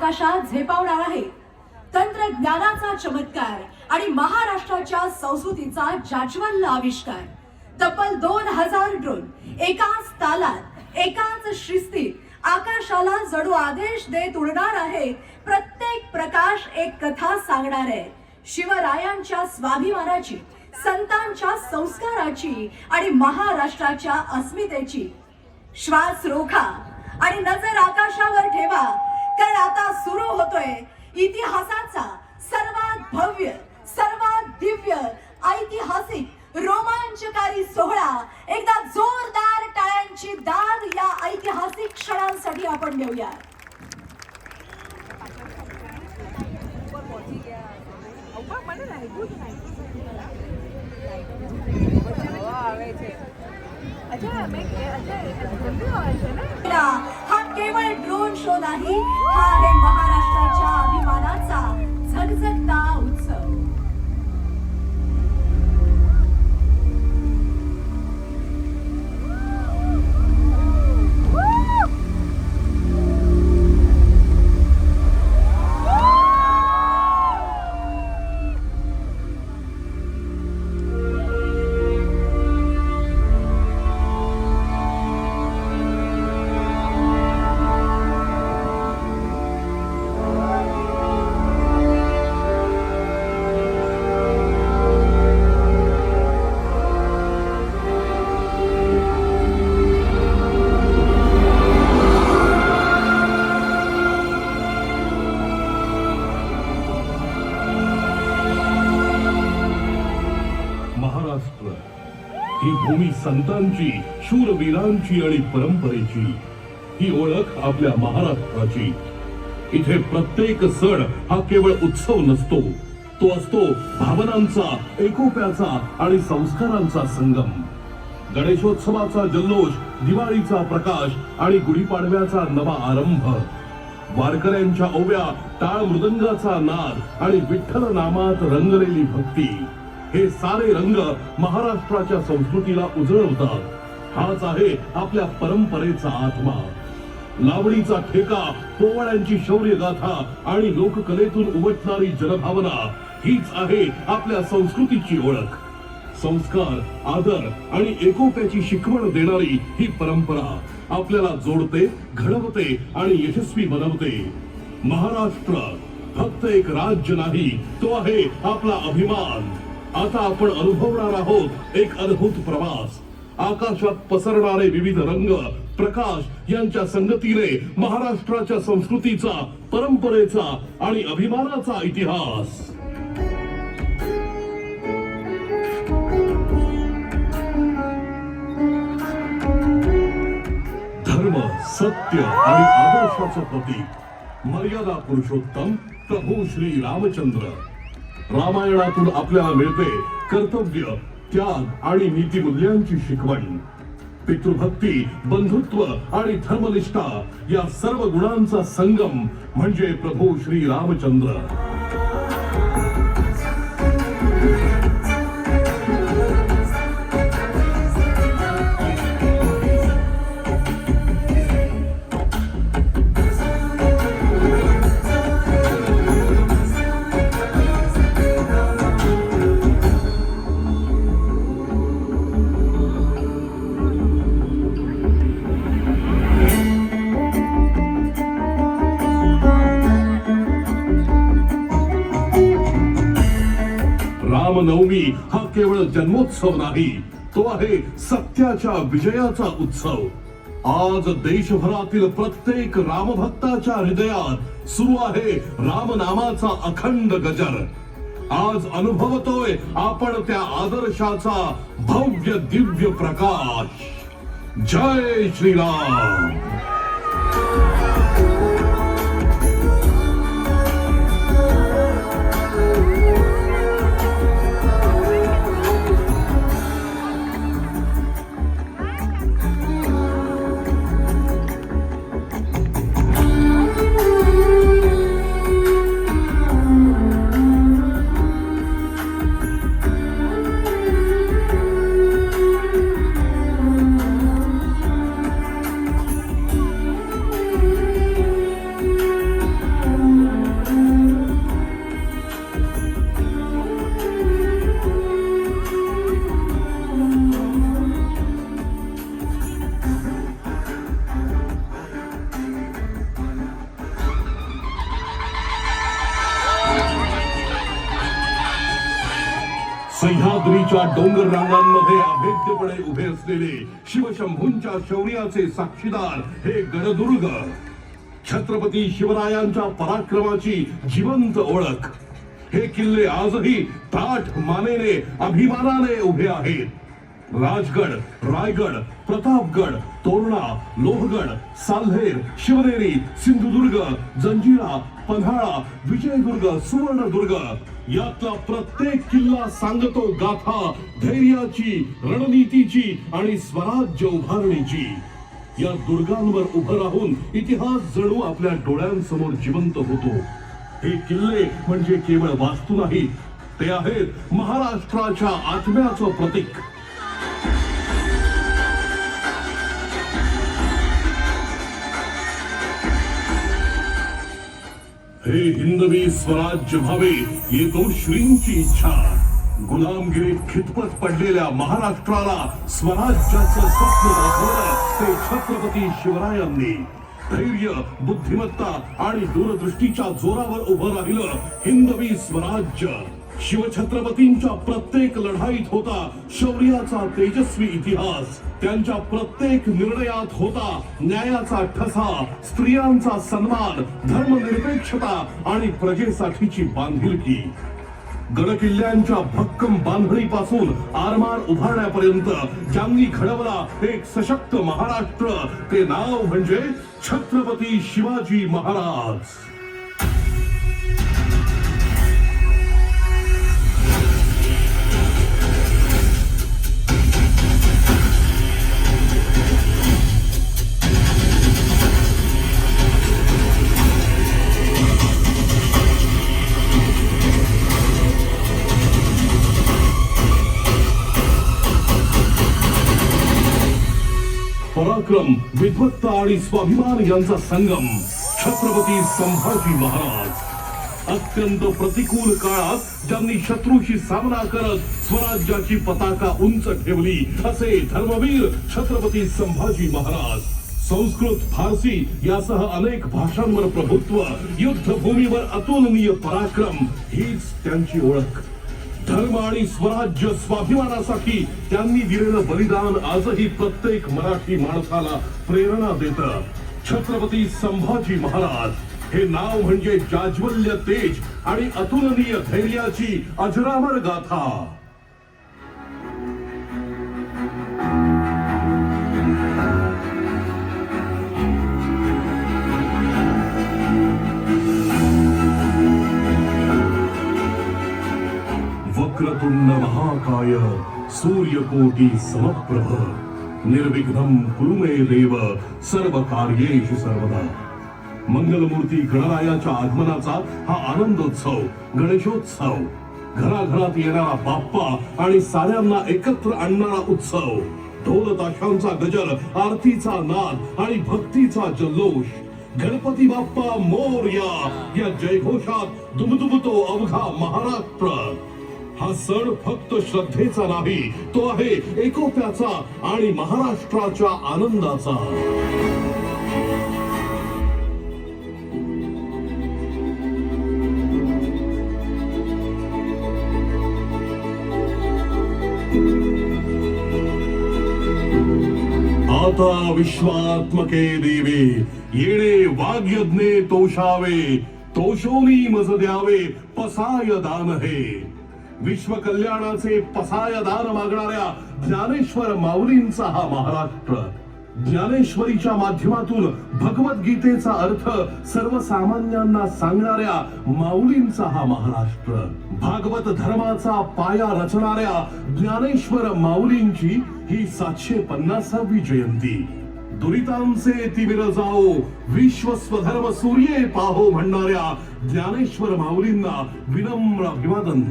आकाशात झेपावणार आहे तंत्रज्ञानाचा चमत्कार आणि महाराष्ट्राच्या संस्कृतीचा जाज्वल्य आविष्कार। तब्बल 2000 ड्रोन एकाच तालात एकाच शिस्तीत आकाशाला जणू आदेश देत उडणार आहे। प्रत्येक प्रकाश एक कथा सांगणार आहे, शिवरायांच्या स्वाभिमानाची, संतांच्या संस्काराची आणि महाराष्ट्राच्या अस्मितेची। श्वास रोखा आणि नजर आकाशावर ठेवा, कारण आता सुरू होतोय इतिहासाचा सर्वात भव्य, सर्वात दिव्य, ऐतिहासिक, रोमांचकारी सोहळा। एकदा जोरदार टाळ्यांची दाद या ऐतिहासिक क्षणांसाठी आपण देऊया। हा केवळ ड्रोन शो नाही, हा आहे महाराष्ट्राच्या अभिमानाचा झगझगता उत्सव। महाराष्ट्र ही भूमी संतांची, शूरवीरांची आणि परंपरेची, ही ओळख आपल्या महाराष्ट्राची। इथे प्रत्येक सण हा केवळ उत्सव नसतो, तो असतो भावनांचा, एकोप्याचा आणि संस्कारांचा संगम। गणेशोत्सवाचा जल्लोष, दिवाळीचा प्रकाश आणि गुढीपाडव्याचा नवा आरंभ, वारकऱ्यांच्या ओव्या, टाळ मृदंगाचा नाद आणि विठ्ठल नामात रंगलेली भक्ती, हे सारे रंग महाराष्ट्राच्या संस्कृतीला उजळवतात। हाच आहे आपल्या परंपरेचा आत्मा। लावणीचा ठेका, पोवाड्यांची शौर्य गाथा आणि लोककलेतून उमटणारी जनभावना, हीच आहे आपल्या संस्कृतीची ओळख। संस्कार, आदर आणि एकोप्याची शिकवण देणारी ही परंपरा आपल्याला जोडते, घडवते आणि यशस्वी बनवते। महाराष्ट्र फक्त एक राज्य नाही, तो आहे आपला अभिमान। आता आपण अनुभवणार आहोत एक अद्भुत प्रवास। आकाशात पसरणारे विविध रंग, प्रकाश यांच्या संगतीने महाराष्ट्राच्या संस्कृतीचा, परंपरेचा आणि अभिमानाचा इतिहास। धर्म, सत्य आणि आदर्शाचं प्रतीक, मर्यादा पुरुषोत्तम प्रभू श्री रामचंद्र। रामायणातून आपल्याला मिळते कर्तव्य, त्याग आणि नीतिमूल्यांची शिकवण। पितृभक्ती, बंधुत्व आणि धर्मनिष्ठा या सर्व गुणांचा संगम म्हणजे प्रभू श्री रामचंद्र। रामनवमी हा केवळ जन्मोत्सव नाही, तो आहे सत्याच्या विजयाचा उत्सव। आज देशभरातील प्रत्येक रामभक्ताच्या हृदयात सुरू आहे रामनामाचा अखंड गजर। आज अनुभवतोय आपण त्या आदर्शाचा भव्य दिव्य प्रकाश। जय श्रीराम। सह्याद्रीच्या डोंगर रांगांमध्ये अभेद्यपणे उभे असलेले शिवशंभूंच्या शौर्याचे साक्षीदार हे गडदुर्ग, छत्रपती शिवरायांच्या पराक्रमाची जिवंत ओळख. हे किल्ले आजही ताठ मानेने अभिमानाने उभे आहेत. राजगड, रायगड, प्रतापगड, तोरणा, लोहगड, साल्हेर, शिवनेरी, सिंधुदुर्ग, जंजिरा, पन्हाळा, विजयदुर्ग, सुवर्णदुर्ग यातला प्रत्येक किल्ला सांगतो गाथा धैर्याची, रणनीतीची आणि स्वराज्य उभारणीची. या दुर्गांवर उभं राहून इतिहास जणू आपल्या डोळ्यांसमोर जिवंत होतो. हे किल्ले म्हणजे केवळ वास्तू नाहीत, ते आहेत महाराष्ट्राच्या आत्म्याचं प्रतीक. हे हिंदवी स्वराज्य व्हावे येतो श्रींची इच्छा. गुलामगिरीत खितपत पडलेल्या महाराष्ट्राला स्वराज्याचं स्वप्न दाखवलं ते छत्रपती शिवरायांनी. धैर्य, बुद्धिमत्ता आणि दूरदृष्टीच्या जोरावर उभं राहिलं हिंदवी स्वराज्य. शिवछत्रपतींच्या प्रत्येक लढाईत होता शौर्याचा तेजस्वी इतिहास. त्यांच्या प्रत्येक निर्णयात होता न्यायाचा ठसा, स्त्रियांचा सन्मान, धर्मनिरपेक्षता आणि प्रजेसाठीची बांधिलकी. गडकिल्ल्यांच्या भक्कम बांधणीपासून आरमार उभारण्यापर्यंत ज्यांनी घडवला एक सशक्त महाराष्ट्र, ते नाव म्हणजे छत्रपती शिवाजी महाराज. पराक्रम, विद्वत्ता आणि स्वाभिमान यांचा संगम छत्रपती संभाजी महाराज. अत्यंत प्रतिकूल काळात ज्यांनी शत्रूशी सामना करत स्वराज्याची पताका उंच ठेवली असे धर्मवीर छत्रपती संभाजी महाराज. संस्कृत, फारसी यासह अनेक भाषांवर प्रभुत्व, युद्धभूमीवर अतुलनीय पराक्रम हीच त्यांची ओळख. धर्म आणि स्वराज्य स्वाभिमानासाठी त्यांनी दिलेलं बलिदान आजही प्रत्येक मराठी माणसाला प्रेरणा देतं. छत्रपती संभाजी महाराज हे नाव म्हणजे जाज्वल्य तेज आणि अतुलनीय धैर्याची अजरामर गाथा. वक्रतुंड महाकाय सूर्यकोटी समप्रभ निर्विघ्नं कुरु मे देव सर्व कार्येषु सर्वदा. मंगलमूर्ती गणरायाच्या आगमनाचा हा आनंदोत्सव, गणेशोत्सव, घराघरात येणारा बाप्पा आणि साऱ्यांना एकत्र आणणारा उत्सव. ढोल ताशांचा गजर, आरतीचा नाद आणि भक्तीचा जल्लोष. गणपती बाप्पा मोरया या जयघोषात दुमदुमतो अवघा महाराष्ट्र. हा सण फक्त श्रद्धेचा नाही, तो आहे एकोप्याचा आणि महाराष्ट्राच्या आनंदाचा. आता विश्वात्मके देवे येणे वाग्यज्ञे तोषावे, तोषोनी मज द्यावे पसाय दान हे. विश्व कल्याणाचे पसाय दान मागणाऱ्या ज्ञानेश्वर माऊलींचा हा महाराष्ट्र. ज्ञानेश्वरीच्या माध्यमातून भगवद्गीतेचा अर्थ सर्वसामान्यांना सांगणाऱ्या माऊलींचा हा महाराष्ट्र. भागवत धर्माचा पाया रचणाऱ्या ज्ञानेश्वर माऊलींची ही 750वी जयंती. दुरितांचे तिमिर जाओ, विश्व स्वधर्म सूर्ये पाहो म्हणणाऱ्या ज्ञानेश्वर माऊलींना विनम्र अभिवादन.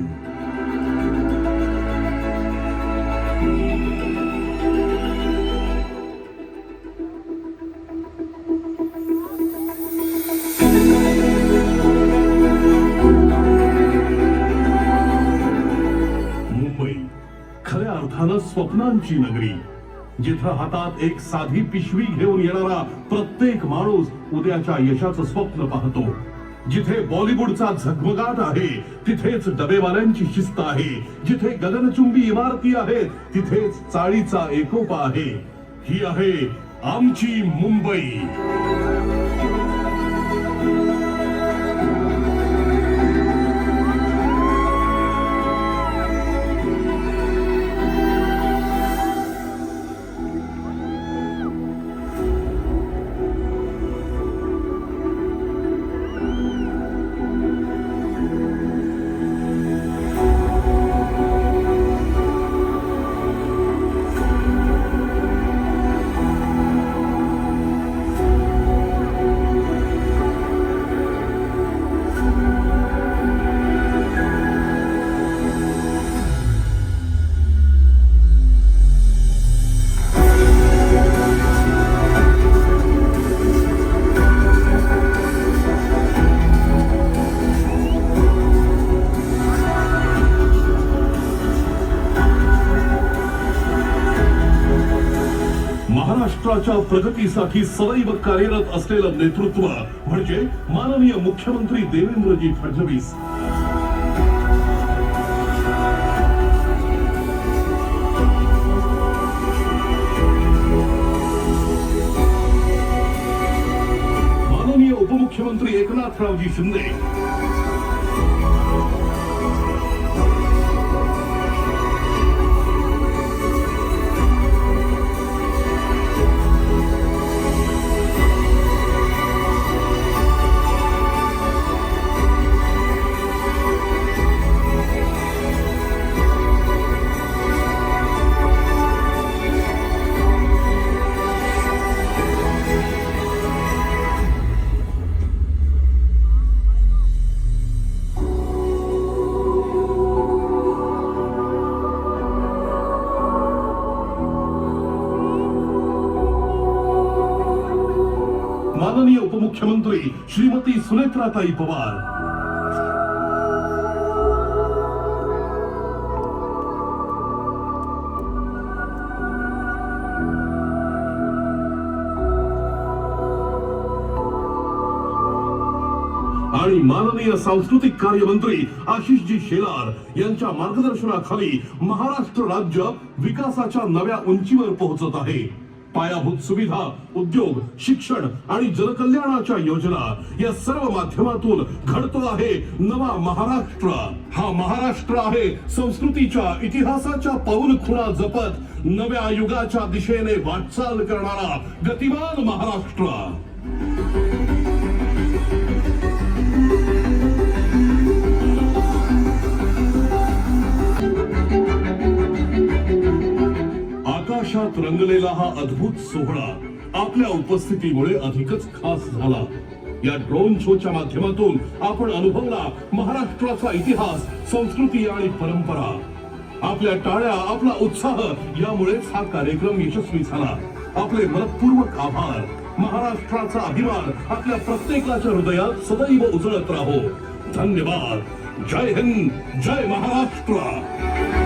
स्वप्नांची नगरी, जिथं हातात एक साधी पिशवी घेऊन येणारा प्रत्येक माणूस उद्याच्या यशाचं स्वप्न पाहतो. जिथे बॉलिवूडचा झगमगाट आहे तिथेच डबेवाल्यांची शिस्त आहे. जिथे गगनचुंबी इमारती आहेत तिथेच चाळीचा एकोपा आहे. ही आहे आमची मुंबई. महाराष्ट्राच्या प्रगतीसाठी सदैव कार्यरत असलेलं नेतृत्व म्हणजे माननीय मुख्यमंत्री देवेंद्रजी फडणवीस. माननीय उपमुख्यमंत्री एकनाथरावजी शिंदे. माननीय उपमुख्यमंत्री श्रीमती सुनेत्राताई पवार. आणि माननीय सांस्कृतिक कार्यमंत्री आशिषजी शेलार यांच्या मार्गदर्शनाखाली महाराष्ट्र राज्य विकासाच्या नव्या उंचीवर पोहोचत आहे. पायाभूत सुविधा, उद्योग, शिक्षण आणि जनकल्याणाच्या योजना या सर्व माध्यमातून घडतो आहे नवा महाराष्ट्र. हा महाराष्ट्र आहे संस्कृतीच्या, इतिहासाच्या पाऊलखुणा जपत नव्या युगाच्या दिशेने वाटचाल करणारा गतिमान महाराष्ट्र. आकाशात रंगलेला हा अद्भुत सोहळा आपल्या उपस्थितीमुळे अधिकच खास झाला. या ड्रोन शोच्या माध्यमातून आपण अनुभवला महाराष्ट्राचा इतिहास, संस्कृती आणि परंपरा. आपल्या टाळ्या, आपला उत्साह यामुळेच हा कार्यक्रम यशस्वी झाला. आपले मनपूर्वक आभार. महाराष्ट्राचा अभिमान आपल्या प्रत्येकाच्या हृदयात सदैव उजळत राहो. धन्यवाद. जय हिंद, जय महाराष्ट्र.